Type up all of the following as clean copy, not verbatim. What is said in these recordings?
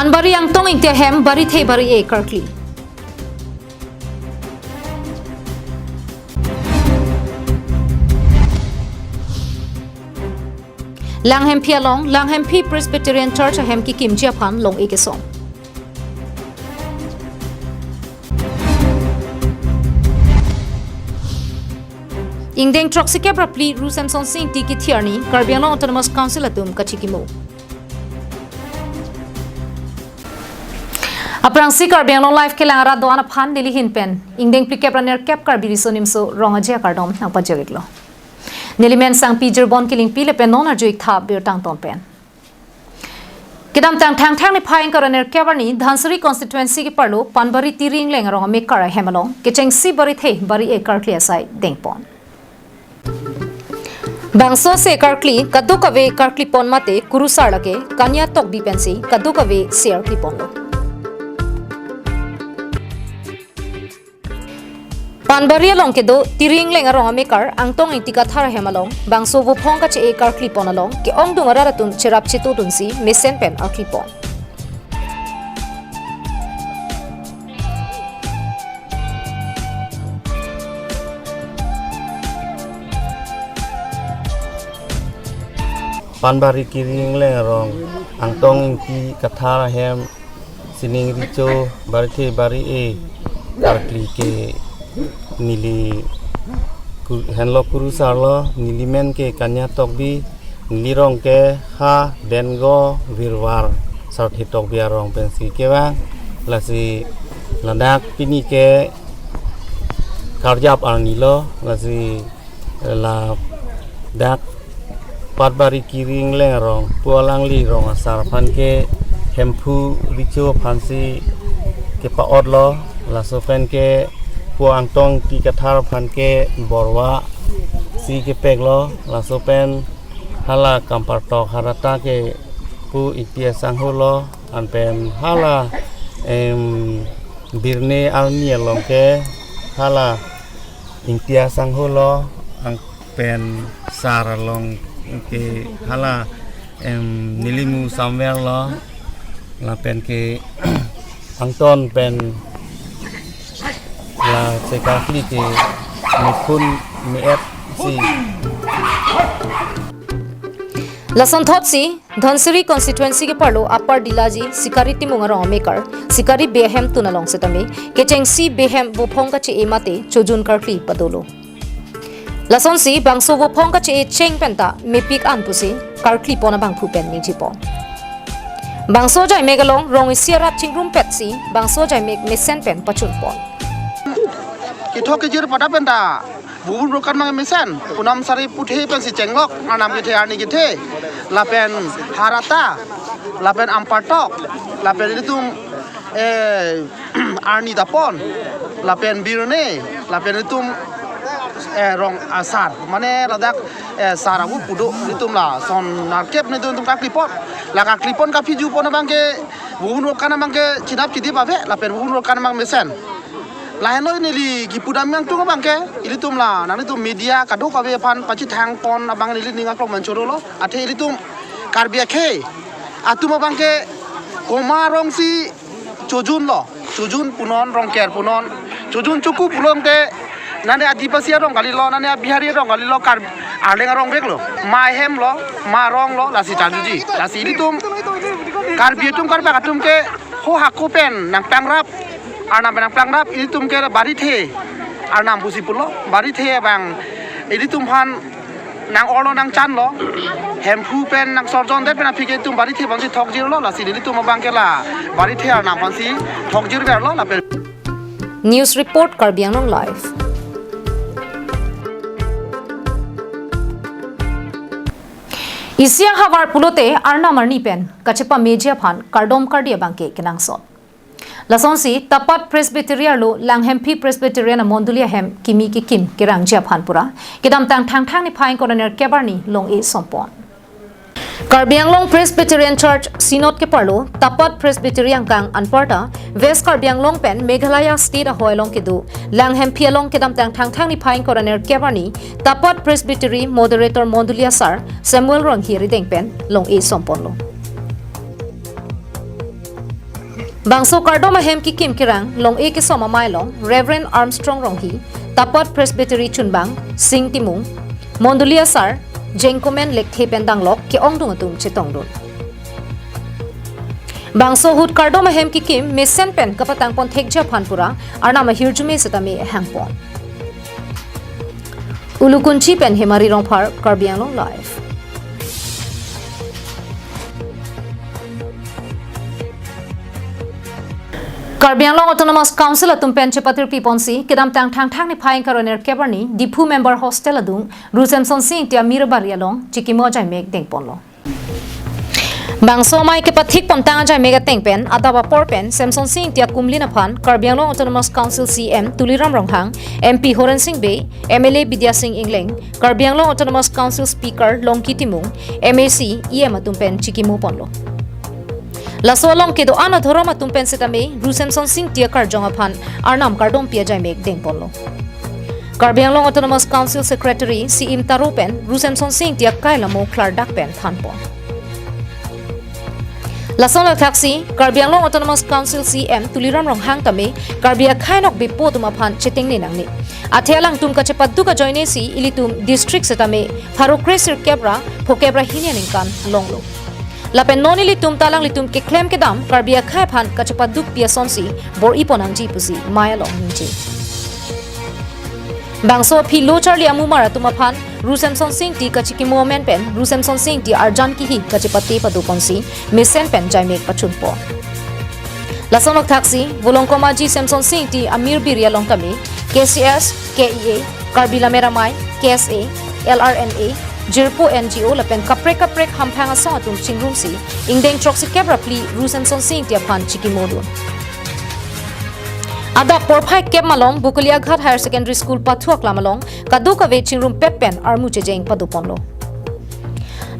Panbari ang tong ingtia hem bari the bari e karkli. Langhem pialong Langhem Pi Presbyterian Church hem ki kim Japan long e kesong. Ingdeng troksi kebra pli Ru Samson Singh ti ki thiarni Karbiang Autonomous Council atum kachikimo. Aprang si Karbiang life ke langara do ana phan dili hin pen ingdeng pli kebra ner kep karbiri sonim so rongaje kardom nang pajawiklo. Nilimen sang pijer bon kiling pile pen non arjuik tha birtang ton pen. Kedam tang thang ni phain karaner kebarni Dhansari constituency ki parlo Panbari tiring leng rong me kara hemalong kecheng si bari the bari e karkli asai dengpon. Bangso se karkli kadu kave karkli pon mate kurusar lake kanya tok bi pensi kadu kave share kli pon lo. Panbari along ke do tiring leng arong amekar angtong intika thar hemalong bangso bu phong ka che e karkli pon along ke ong dung araratun cherap chitu dunsi mesen pen arkli pon. Panbari kiring leng arong angtong inti kathara hem sining richo bari bari e karkli ke nili henlo kurusarlo nili men ke kanya tokbi nili rong ke ha dengo virwar sarthi tokbi arong pensi ke bang lasi landak pini ke karjap arnilo lasi la dak Panbari kiring leng rong pualang li rong asar pan ke hempu richo phansi ke paot lo laso pen ke puang tong ti kathar phan ke borwa si ke peglo laso pen hala kampar tok harata ke pu itia sanghulo an pen hala birne alni long ke hala intia sanghulo ang pen sar long ke hala nilimu somewhere lo la pen ke angton pen la sekali ke mikun miet si Lason thotsi Dhansari constituency ke parlo upper dilaji sikari timunga rong maker sikari behem tunalong setame kecheng si behem bu phong ka che emate chojun karkli padolo. Lason si bangso bu phong ka che cheng penta mepik an pusi karkli pona bang phu pen ni jipo. Bangso jai megalong rong isiarat chingrum petsi bangso jai meg mesen pen pachun pon. Kita kejar pada penta, bubun rokan mang mesen, punam sari putih pen si cenglok, anam kita ani kita, lapen harata, lapen ampatok, lapen itu arni dapon, lapen birne, lapen itu rong asar, mana ladak sarabu pudo itu lah, son narkep itu untuk kaklipon, lah kaklipon kapiju pon abang ke bubun rokan abang ke cinap citi pape, lapen bubun rokan abang mesen. Lain lo ini li gipudam yang tu abang ke, ini tu lah, nanti tu media kado kabe pan pacit hang pon abang ini ninga klok mencuri lo, ate ini tu karbia ke, atu abang ke koma rong si cojun lo, cojun punon rong ker punon, cojun cukup belum ke, nanti adipasi rong kali lo, nanti bihari rong kali lo kar, ada rong bek lo, mahem lo, marong lo, lasi tanjuji, lasi ini tu karbia tu karbia katum ke, ho haku pen nang pangrap. Arnam benang plangrap ini tum kera bari the arnam busi pulo bari the bang ini tum han nang olo nang chan lo hempu pen nang sorjon det pen apike tum bari the bansi thok jir lo la si ini tum bang kela bari the arnam bansi thok jir ber lo la pen. News report Karbiang live. Isiang hawar pulote arna marni pen kachepa media phan kardom kardia bangke kenang son. Lasonsi tapat Presbyterian lo Langhem Pi Presbyterian mondulia hem kimi ki kim kirang jap hanpura kedam tang ni phain koroner kebarni long e sompon. Karbiang Long Presbyterian Church Synod ke parlo tapat Presbyterian kang Anparta West Karbiang Long pen Meghalaya State ahoy long kedu Langhem Pi long kedam tang ni phain koroner kebarni tapat Presbytery moderator mondulia sar Samuel Rong hiri deng pen long e sompon lo. Bangso kardom ahem ki kim kirang long e ki soma mai long Reverend Armstrong rong hi tapat presbytery chunbang sing timung mondulia sar jengkomen lek the pendang lok ki ongdung atum chitong dun Bangso hut kardom ahem ki kim mesen pen kapatang pon thekja phanpura arna ma hirjume setame hangpon Ulukunchi pen hemari rongphar karbiang long live Karbiang Long Autonomous Council atum pen chepatir piponsi kedam tang thang ni phaing karoner kebarni dipu member hostel adung Rusemson Singh tia mirbaria long chikimo jai mek deng ponlo Bangso mai ke pathik pon tang jai mega teng pen adaba por pen Samson Singh tia kumlina phan Karbiang Long Autonomous Council CM Tuliram Ronghang MP Horan Singh Be MLA Bidya Singh Ingleng Karbiang Long Autonomous Council Speaker Longki Timung MAC EM atum pen chikimo ponlo Lasolong ke do ana dhoroma tumpen setame Rusemson Singh tia karjong aphan arnam kardom pia jai mek deng ponlo Karbiang Long Autonomous Council Secretary CM Taropen Rusemson Singh tia kailamo klar dak pen thanpon Lasona taxi Karbiang Long Autonomous Council CM Tuliram Ronghang tame Karbia khainok be poduma phan cheting ni nangni Athelang tum ka chepaddu ka joine si ilitum district setame Pharokresir kebra phokebra hinian kan longlo Lapen noni litum talang litum ke klem ke dam Karbia khai phan kachapaduk pia sonsi bor iponang ji pusi maya long ninji Bangso phi lochar li amu mara tuma phan Rusemson Singh ti kachiki moment pen Rusemson Singh ti arjan ki hi kachipati padu ponsi misen pen jaimek pachunpo Lasonok taxi volongkoma ji Samson Singh ti amir biria long tami KCS KEA Karbila Meramai KSA LRNA Jirpo NGO lapen kaprek hamphang asong atum chingrum si ingdeng troxi kebra pli Rusemson Singh tia phan chikimodun Adap porphai kep malong Bukulia Ghat Higher Secondary School pathuak lamalong kaduka ve chingrum petpen armu chejeng paduponlo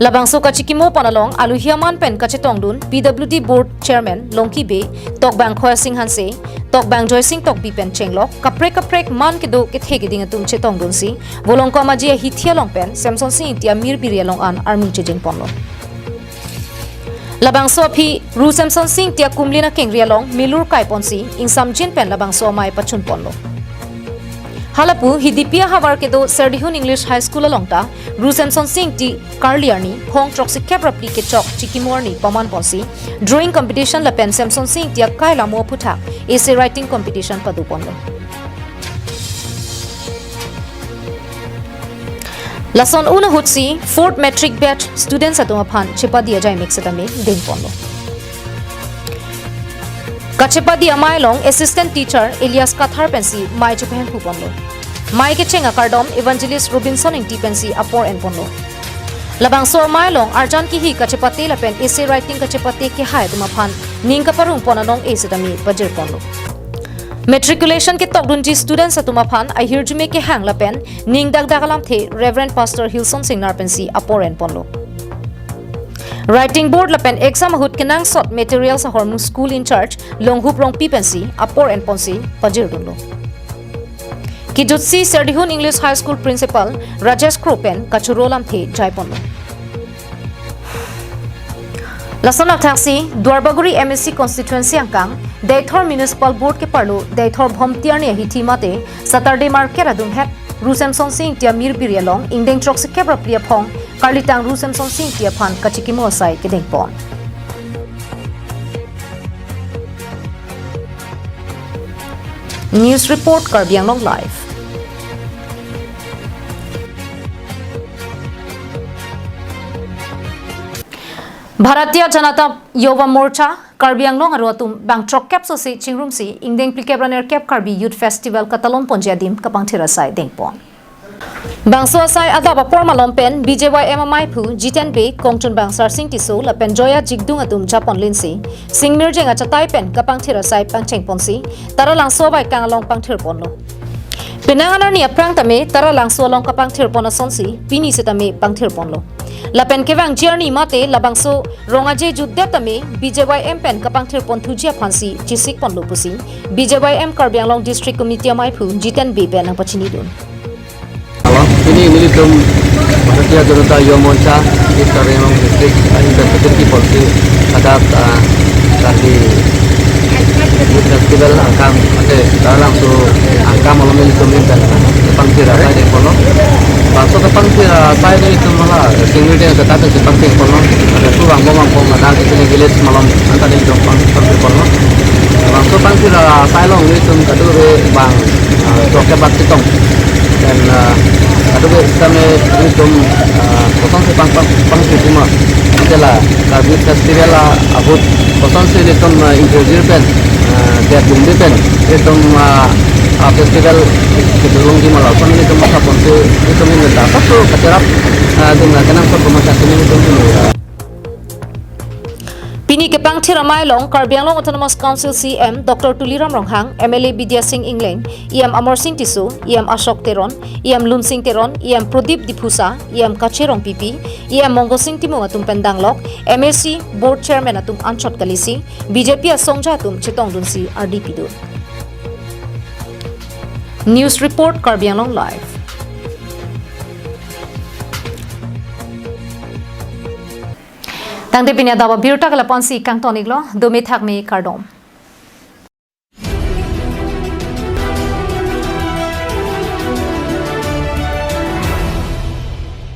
Labangso ka chikimo panalong aluhiaman pen kachetongdun PWD Board Chairman Longki Be Tokbang Khoya Singh Hanse Tokbang Joy Singh Tokbi pen chenglok kaprek man ke do ke thege ding tum chetongdun si volongko majia hithia long pen Samson Singh tia mir biria long an army chejeng ponlo Labangso phi Rusemson Singh tia kumlina kengria long milur kai ponsi insam jin pen labangso mai pachun ponlo Halapu hidipia hawar ke do Serdihun English High School alongta Rusemson Singh ti Karliarni Hong Troxi Kebrapli ke chok Chikimorni Paman Ponsi drawing competition la pen Samson Singh tia Kaila mo putha essay writing competition paduponlo Lason una hutsi 4th metric batch students atoma phan chepadia jai mixatame ding ponlo Kachepadi amai long assistant teacher Elias Kathar pensi mai chupen hu ponlo mai ke chenga kardom evangelist Robinson ing pensi apor en ponlo labang sor mai long arjan ki hi kachepati la pen essay writing kachepati ke hai tuma phan ning ka parum ponanong esetami bajir ponlo Matriculation ke tokdunji students atuma phan ahirjume ke hang la pen ning dak dagalam the Reverend Pastor Hilson Singh Narpensi apor en ponlo Writing board la pen exam hut kenang sot materials hormu school in charge longhup rong pipensi apor en ponsi pajir dunlo Kijutsi Serdihun English High School principal Rajesh Kropen kachurolam the jaiponlo Lasona taxi Dwarbaguri MSC constituency angkang Daithor Municipal Board ke parlo Daithor Bhomtiar ne hithi mate Saturday market adum het Rusemson Singh tia mir birialong ingdeng troxi kebra pria phong Karlitang Rusemson Singh tia phan kachikimo sai kedeng pon News report Karbiang Long live Bharatiya Janata Yuva Morcha Karbiang Long arotum bang trok cap so se chingrum si ingdeng plikebraner cap Karbi Youth Festival katalon ponjadim kapang thirasai dengpon Bangso sai adaba pormalom pen BJY MMI phu Jiten Be Kongchun Bangsar Singh Tiso la pen joya jigdung atum Japon linsi Singmir jenga chatai pen kapang thirasai pangcheng ponsi taralang sobai kangalong pangthir ponlo Pinanganar ni aprang tame taralang solong kapang thir pona sonsi pini setame pangthir ponlo Lapen kevang journey mate labangso rongaje judde tame BJYM pen kapang thir pon thujia phansi chisik pon lopusi BJYM Karbiang Long District Committee mai phu Jiten Be pen ang pachini dun Ini militum Bharatiya Janata Yuva Morcha di Karbiang Long District ini berpikir di polisi Adap Karbi youth festival angkam ate dalam tu angkam malam ini tu minta tepang tira saya di kono bangsa tepang tira saya di itu malah singgung dia tetapi tepang tira kono ada tu bang bang ada di sini village malam antara di tepang tira kono bangsa tepang tira saya long itu kadu bang roket bakti tong dan kadu kami itu kosong tepang tira cuma adalah youth festival abut kosong sih itu introduce pen dia bumbu pen itu festival kedulung di Malaukan itu masa pontu itu minta satu kecerap dengan kenang permasalahan ini itu Pini ke pangthi ramai long Karbianglong Autonomous Council CM Dr. Tuliram Ronghang MLA Bidya Singh Inglen IM Amor Singh Tisu IM Ashok Teron IM Lun Singh Teron IM Pradip Diphusa IM Kacherong PP IM Mongo Singh Timu atum Pendanglok MAC Board Chairman atum Anchot Kalisi BJP Songja atum Chitong Dunsi RDP Dur News Report Karbianglong Live Tangde pinya dawa Abirta kala ponsi kang tonik lo domi thak me kardom